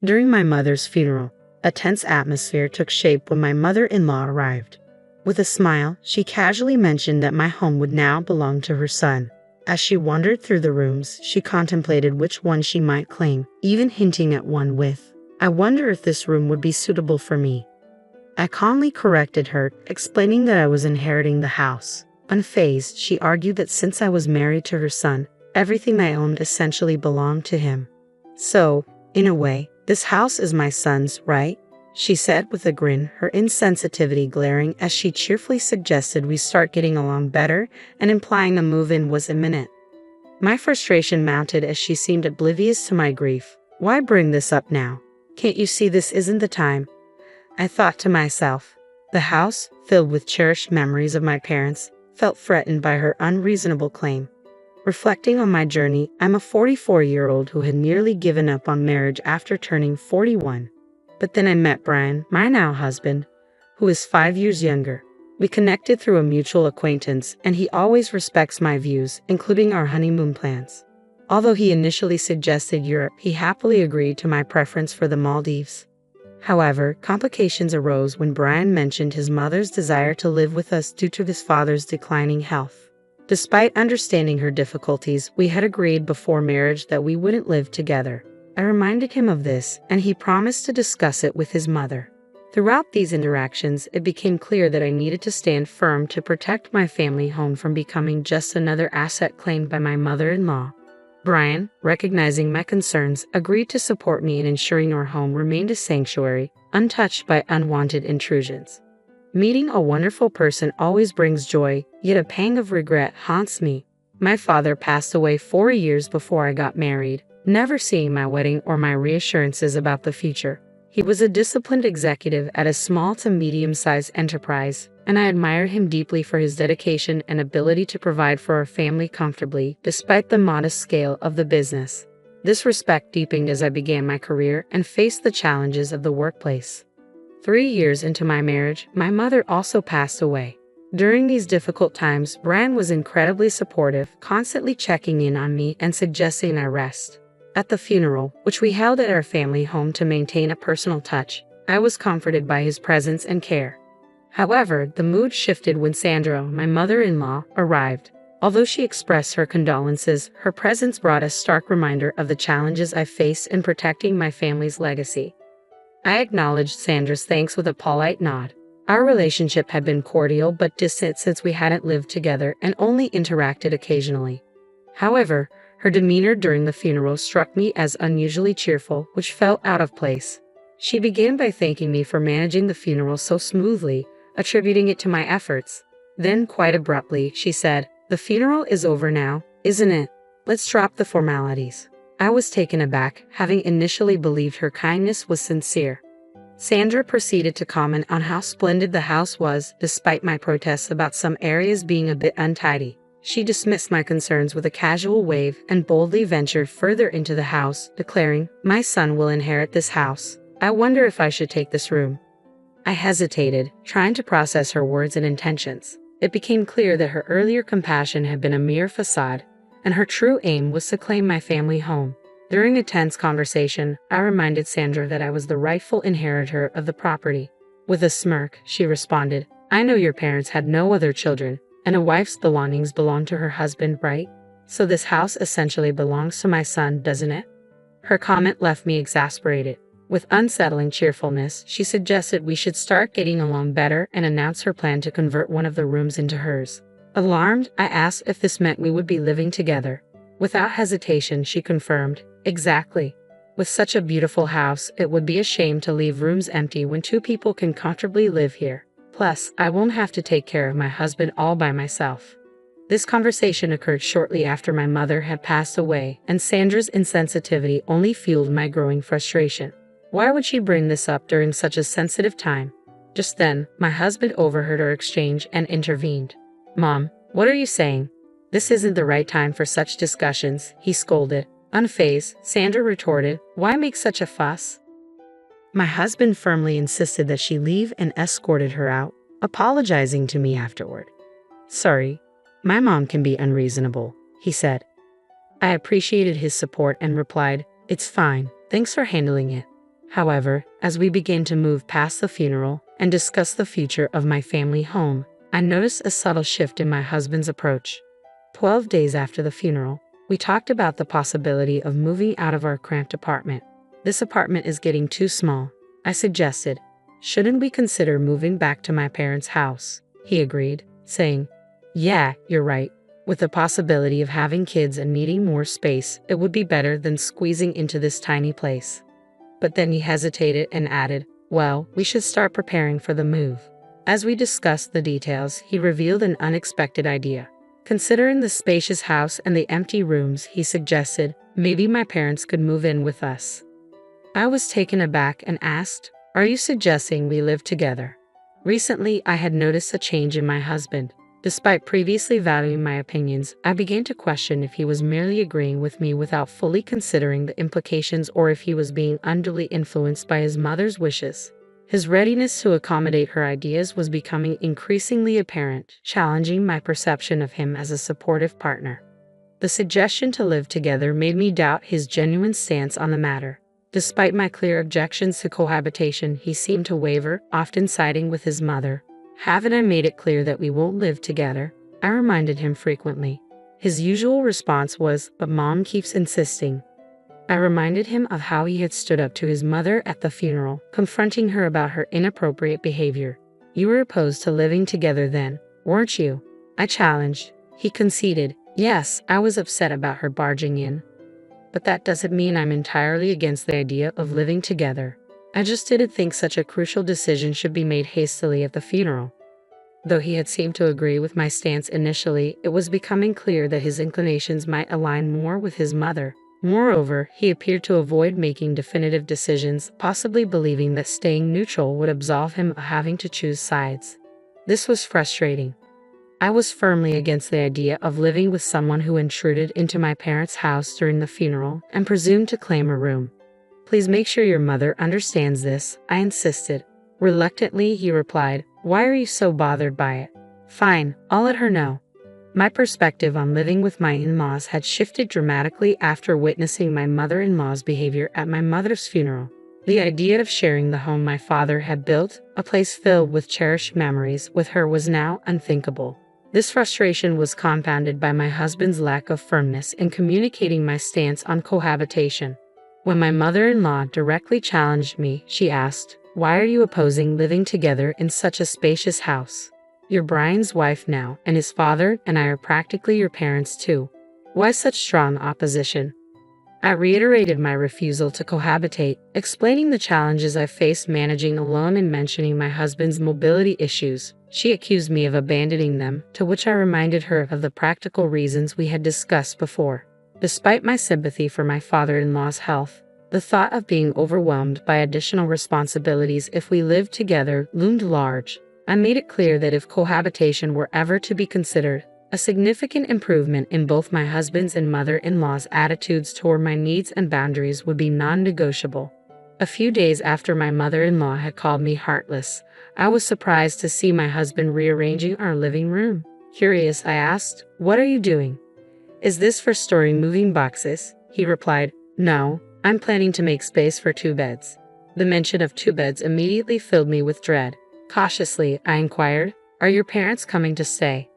During my mother's funeral, a tense atmosphere took shape when my mother-in-law arrived. With a smile, she casually mentioned that my home would now belong to her son. As she wandered through the rooms, she contemplated which one she might claim, even hinting at one with, "I wonder if this room would be suitable for me." I calmly corrected her, explaining that I was inheriting the house. Unfazed, she argued that since I was married to her son, everything I owned essentially belonged to him. "So, in a way, this house is my son's, right?" she said with a grin, her insensitivity glaring as she cheerfully suggested we start getting along better and implying a move-in was imminent. My frustration mounted as she seemed oblivious to my grief. "Why bring this up now? Can't you see this isn't the time?" I thought to myself. The house, filled with cherished memories of my parents, felt threatened by her unreasonable claim. Reflecting on my journey, I'm a 44-year-old who had nearly given up on marriage after turning 41. But then I met Brian, my now husband, who is 5 years younger. We connected through a mutual acquaintance, and he always respects my views, including our honeymoon plans. Although he initially suggested Europe, he happily agreed to my preference for the Maldives. However, complications arose when Brian mentioned his mother's desire to live with us due to his father's declining health. Despite understanding her difficulties, we had agreed before marriage that we wouldn't live together. I reminded him of this, and he promised to discuss it with his mother. Throughout these interactions, it became clear that I needed to stand firm to protect my family home from becoming just another asset claimed by my mother-in-law. Brian, recognizing my concerns, agreed to support me in ensuring our home remained a sanctuary, untouched by unwanted intrusions. Meeting a wonderful person always brings joy, yet a pang of regret haunts me. My father passed away 4 years before I got married, never seeing my wedding or my reassurances about the future. He was a disciplined executive at a small to medium-sized enterprise, and I admired him deeply for his dedication and ability to provide for our family comfortably, despite the modest scale of the business. This respect deepened as I began my career and faced the challenges of the workplace. 3 years into my marriage, my mother also passed away. During these difficult times, Brian was incredibly supportive, constantly checking in on me and suggesting I rest. At the funeral, which we held at our family home to maintain a personal touch, I was comforted by his presence and care. However, the mood shifted when Sandra, my mother-in-law, arrived. Although she expressed her condolences, her presence brought a stark reminder of the challenges I faced in protecting my family's legacy. I acknowledged Sandra's thanks with a polite nod. Our relationship had been cordial but distant since we hadn't lived together and only interacted occasionally. However, her demeanor during the funeral struck me as unusually cheerful, which felt out of place. She began by thanking me for managing the funeral so smoothly, attributing it to my efforts. Then, quite abruptly, she said, "The funeral is over now, isn't it? Let's drop the formalities." I was taken aback, having initially believed her kindness was sincere. Sandra proceeded to comment on how splendid the house was, despite my protests about some areas being a bit untidy. She dismissed my concerns with a casual wave and boldly ventured further into the house, declaring, "My son will inherit this house. I wonder if I should take this room." I hesitated, trying to process her words and intentions. It became clear that her earlier compassion had been a mere facade, and her true aim was to claim my family home. During a tense conversation, I reminded Sandra that I was the rightful inheritor of the property. With a smirk, she responded, "I know your parents had no other children, and a wife's belongings belong to her husband, right? So this house essentially belongs to my son, doesn't it?" Her comment left me exasperated. With unsettling cheerfulness, she suggested we should start getting along better and announced her plan to convert one of the rooms into hers. Alarmed, I asked if this meant we would be living together. Without hesitation, she confirmed, "Exactly. With such a beautiful house, it would be a shame to leave rooms empty when 2 people can comfortably live here. Plus, I won't have to take care of my husband all by myself." This conversation occurred shortly after my mother had passed away, and Sandra's insensitivity only fueled my growing frustration. Why would she bring this up during such a sensitive time? Just then, my husband overheard our exchange and intervened. "Mom, what are you saying? This isn't the right time for such discussions," he scolded. Unfazed, Sandra retorted, "Why make such a fuss?" My husband firmly insisted that she leave and escorted her out, apologizing to me afterward. "Sorry, my mom can be unreasonable," he said. I appreciated his support and replied, "It's fine, thanks for handling it." However, as we began to move past the funeral and discuss the future of my family home, I noticed a subtle shift in my husband's approach. 12 days after the funeral, we talked about the possibility of moving out of our cramped apartment. "This apartment is getting too small," I suggested. "Shouldn't we consider moving back to my parents' house?" He agreed, saying, "Yeah, you're right. With the possibility of having kids and needing more space, it would be better than squeezing into this tiny place." But then he hesitated and added, "Well, we should start preparing for the move." As we discussed the details, he revealed an unexpected idea. Considering the spacious house and the empty rooms, he suggested, maybe my parents could move in with us. I was taken aback and asked, "Are you suggesting we live together?" Recently, I had noticed a change in my husband. Despite previously valuing my opinions, I began to question if he was merely agreeing with me without fully considering the implications or if he was being unduly influenced by his mother's wishes. His readiness to accommodate her ideas was becoming increasingly apparent, challenging my perception of him as a supportive partner. The suggestion to live together made me doubt his genuine stance on the matter. Despite my clear objections to cohabitation, he seemed to waver, often siding with his mother. "Haven't I made it clear that we won't live together?" I reminded him frequently. His usual response was, "But Mom keeps insisting." I reminded him of how he had stood up to his mother at the funeral, confronting her about her inappropriate behavior. "You were opposed to living together then, weren't you?" I challenged. He conceded, "Yes, I was upset about her barging in. But that doesn't mean I'm entirely against the idea of living together. I just didn't think such a crucial decision should be made hastily at the funeral." Though he had seemed to agree with my stance initially, it was becoming clear that his inclinations might align more with his mother. Moreover, he appeared to avoid making definitive decisions, possibly believing that staying neutral would absolve him of having to choose sides. This was frustrating. I was firmly against the idea of living with someone who intruded into my parents' house during the funeral and presumed to claim a room. "Please make sure your mother understands this," I insisted. Reluctantly, he replied, "Why are you so bothered by it?" "Fine, I'll let her know." My perspective on living with my in-laws had shifted dramatically after witnessing my mother-in-law's behavior at my mother's funeral. The idea of sharing the home my father had built, a place filled with cherished memories, with her was now unthinkable. This frustration was compounded by my husband's lack of firmness in communicating my stance on cohabitation. When my mother-in-law directly challenged me, she asked, "Why are you opposing living together in such a spacious house? You're Brian's wife now, and his father and I are practically your parents too. Why such strong opposition?" I reiterated my refusal to cohabitate, explaining the challenges I faced managing alone and mentioning my husband's mobility issues. She accused me of abandoning them, to which I reminded her of the practical reasons we had discussed before. Despite my sympathy for my father-in-law's health, the thought of being overwhelmed by additional responsibilities if we lived together loomed large. I made it clear that if cohabitation were ever to be considered, a significant improvement in both my husband's and mother-in-law's attitudes toward my needs and boundaries would be non-negotiable. A few days after my mother-in-law had called me heartless, I was surprised to see my husband rearranging our living room. Curious, I asked, "What are you doing?" "Is this for storing moving boxes?" He replied, "No, I'm planning to make space for 2 beds." The mention of 2 beds immediately filled me with dread. Cautiously, I inquired, "Are your parents coming to stay?"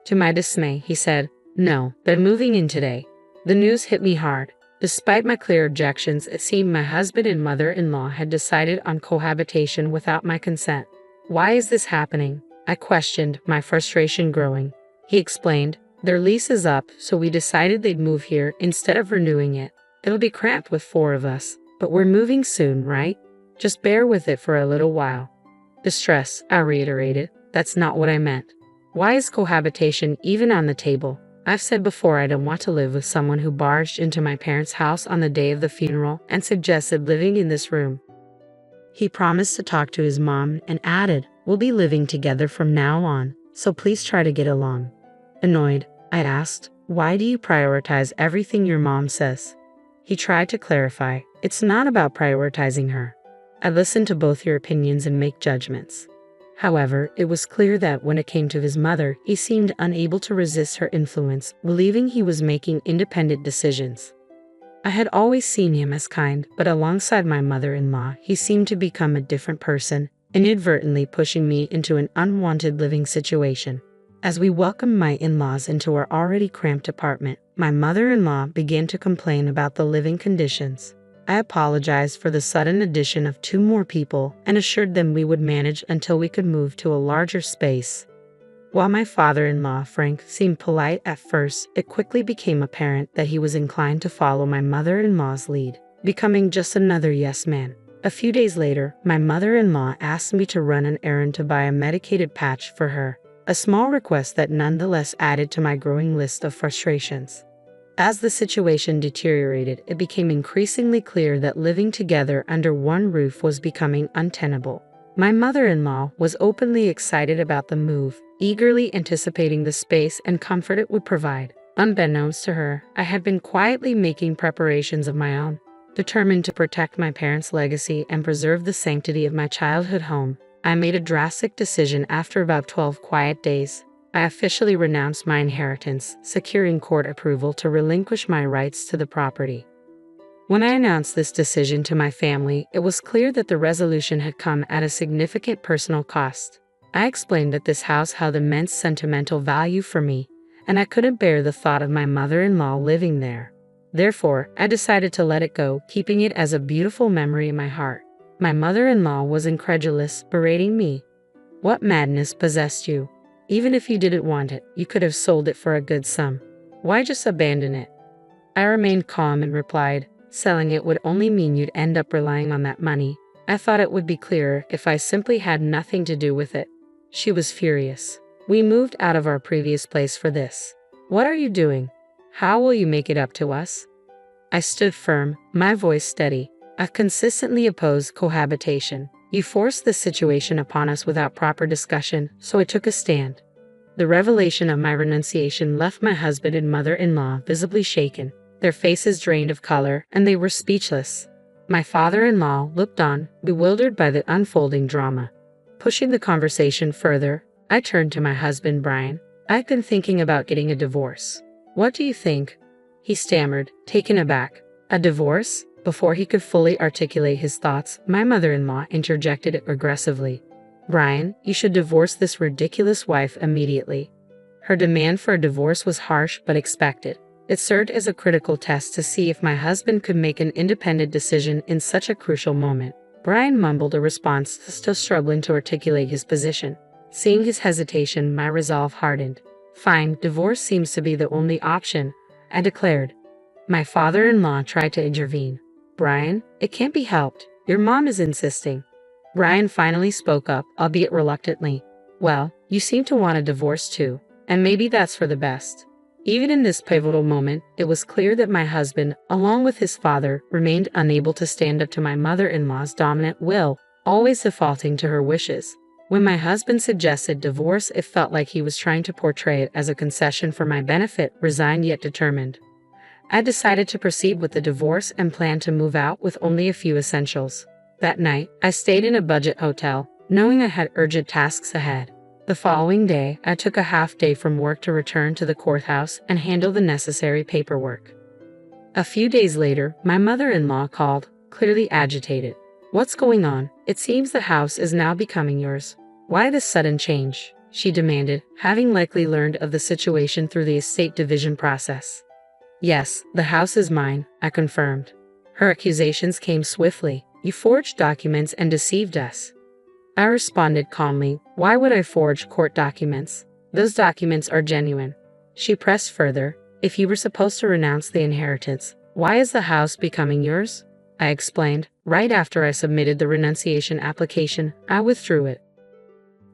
To my dismay, he said, "No, they're moving in today." The news hit me hard. Despite my clear objections, it seemed my husband and mother-in-law had decided on cohabitation without my consent. "Why is this happening?" I questioned, my frustration growing. He explained, "Their lease is up, so we decided they'd move here instead of renewing it. It'll be cramped with 4 of us, but we're moving soon, right? Just bear with it for a little while." "Distress," I reiterated. "That's not what I meant. Why is cohabitation even on the table? I've said before I don't want to live with someone who barged into my parents' house on the day of the funeral and suggested living in this room." He promised to talk to his mom and added, "We'll be living together from now on, so please try to get along." Annoyed, I asked, "Why do you prioritize everything your mom says?" He tried to clarify, "It's not about prioritizing her. I listen to both your opinions and make judgments." However, it was clear that when it came to his mother, he seemed unable to resist her influence, believing he was making independent decisions. I had always seen him as kind, but alongside my mother-in-law, he seemed to become a different person, inadvertently pushing me into an unwanted living situation. As we welcomed my in-laws into our already cramped apartment, my mother-in-law began to complain about the living conditions. I apologized for the sudden addition of 2 more people and assured them we would manage until we could move to a larger space. While my father-in-law, Frank, seemed polite at first, it quickly became apparent that he was inclined to follow my mother-in-law's lead, becoming just another yes man. A few days later, my mother-in-law asked me to run an errand to buy a medicated patch for her, a small request that nonetheless added to my growing list of frustrations. As the situation deteriorated, it became increasingly clear that living together under one roof was becoming untenable. My mother-in-law was openly excited about the move, eagerly anticipating the space and comfort it would provide. Unbeknownst to her, I had been quietly making preparations of my own. Determined to protect my parents' legacy and preserve the sanctity of my childhood home, I made a drastic decision after about 12 quiet days. I officially renounced my inheritance, securing court approval to relinquish my rights to the property. When I announced this decision to my family, it was clear that the resolution had come at a significant personal cost. I explained that this house held immense sentimental value for me, and I couldn't bear the thought of my mother-in-law living there. Therefore, I decided to let it go, keeping it as a beautiful memory in my heart. My mother-in-law was incredulous, berating me. "What madness possessed you? Even if you didn't want it, you could have sold it for a good sum. Why just abandon it?" I remained calm and replied, "Selling it would only mean you'd end up relying on that money. I thought it would be clearer if I simply had nothing to do with it." She was furious. "We moved out of our previous place for this. What are you doing? How will you make it up to us?" I stood firm, my voice steady. "I've consistently opposed cohabitation. You forced this situation upon us without proper discussion, so I took a stand." The revelation of my renunciation left my husband and mother-in-law visibly shaken. Their faces drained of color, and they were speechless. My father-in-law looked on, bewildered by the unfolding drama. Pushing the conversation further, I turned to my husband, Brian. "I've been thinking about getting a divorce. What do you think?" He stammered, taken aback. "A divorce?" Before he could fully articulate his thoughts, my mother-in-law interjected aggressively. "Brian, you should divorce this ridiculous wife immediately." Her demand for a divorce was harsh but expected. It served as a critical test to see if my husband could make an independent decision in such a crucial moment. Brian mumbled a response, still struggling to articulate his position. Seeing his hesitation, my resolve hardened. "Fine, divorce seems to be the only option," I declared. My father-in-law tried to intervene. "Brian, it can't be helped. Your mom is insisting." Brian finally spoke up, albeit reluctantly. "Well, you seem to want a divorce too, and maybe that's for the best." Even in this pivotal moment, it was clear that my husband, along with his father, remained unable to stand up to my mother-in-law's dominant will, always defaulting to her wishes. When my husband suggested divorce, it felt like he was trying to portray it as a concession for my benefit, resigned yet determined. I decided to proceed with the divorce and planned to move out with only a few essentials. That night, I stayed in a budget hotel, knowing I had urgent tasks ahead. The following day, I took a half day from work to return to the courthouse and handle the necessary paperwork. A few days later, my mother-in-law called, clearly agitated. "What's going on? It seems the house is now becoming yours. Why this sudden change?" she demanded, having likely learned of the situation through the estate division process. "Yes, the house is mine," I confirmed. Her accusations came swiftly. "You forged documents and deceived us." I responded calmly, "Why would I forge court documents? Those documents are genuine." She pressed further, "If you were supposed to renounce the inheritance, why is the house becoming yours?" I explained. Right after I submitted the renunciation application, I withdrew it.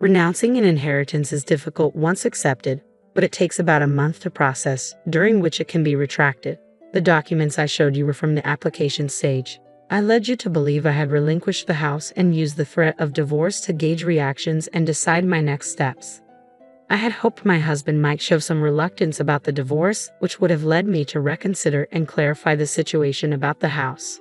Renouncing an inheritance is difficult once accepted, but it takes about a month to process, during which it can be retracted. The documents I showed you were from the application stage. I led you to believe I had relinquished the house and used the threat of divorce to gauge reactions and decide my next steps. I had hoped my husband might show some reluctance about the divorce, which would have led me to reconsider and clarify the situation about the house.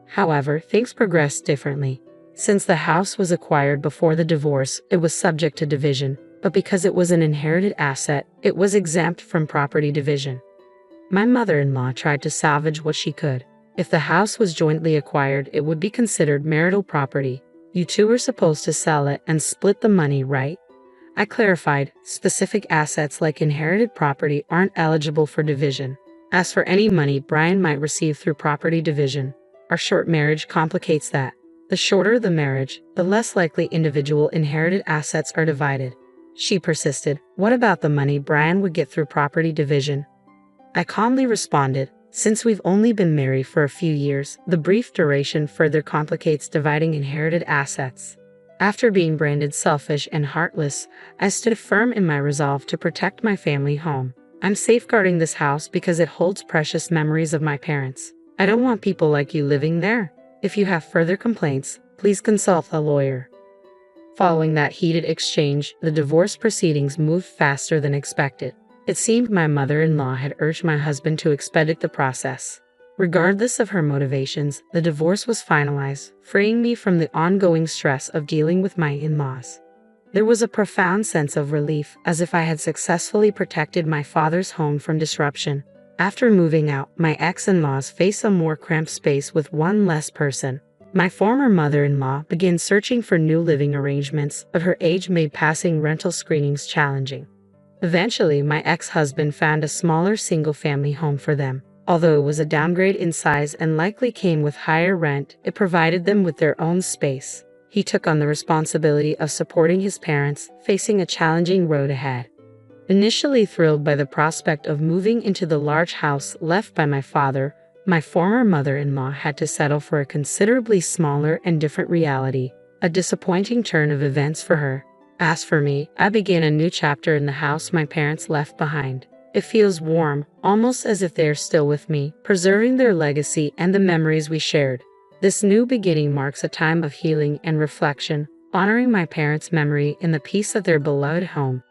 However, things progressed differently. Since the house was acquired before the divorce, it was subject to division, but because it was an inherited asset, it was exempt from property division. My mother-in-law tried to salvage what she could. If the house was jointly acquired, it would be considered marital property. You two were supposed to sell it and split the money, right? I clarified, specific assets like inherited property aren't eligible for division. As for any money Brian might receive through property division, our short marriage complicates that. The shorter the marriage, the less likely individual inherited assets are divided. She persisted, what about the money Brian would get through property division? I calmly responded, since we've only been married for a few years, the brief duration further complicates dividing inherited assets. After being branded selfish and heartless, I stood firm in my resolve to protect my family home. I'm safeguarding this house because it holds precious memories of my parents. I don't want people like you living there. If you have further complaints, please consult a lawyer. Following that heated exchange, the divorce proceedings moved faster than expected. It seemed my mother-in-law had urged my husband to expedite the process. Regardless of her motivations, the divorce was finalized, freeing me from the ongoing stress of dealing with my in-laws. There was a profound sense of relief, as if I had successfully protected my father's home from disruption. After moving out, my ex-in-laws faced a more cramped space with one less person. My former mother-in-law began searching for new living arrangements, but her age made passing rental screenings challenging. Eventually, my ex-husband found a smaller single-family home for them. Although it was a downgrade in size and likely came with higher rent, it provided them with their own space. He took on the responsibility of supporting his parents, facing a challenging road ahead. Initially thrilled by the prospect of moving into the large house left by my father, my former mother-in-law had to settle for a considerably smaller and different reality, a disappointing turn of events for her. As for me, I began a new chapter in the house my parents left behind. It feels warm, almost as if they are still with me, preserving their legacy and the memories we shared. This new beginning marks a time of healing and reflection, honoring my parents' memory in the peace of their beloved home.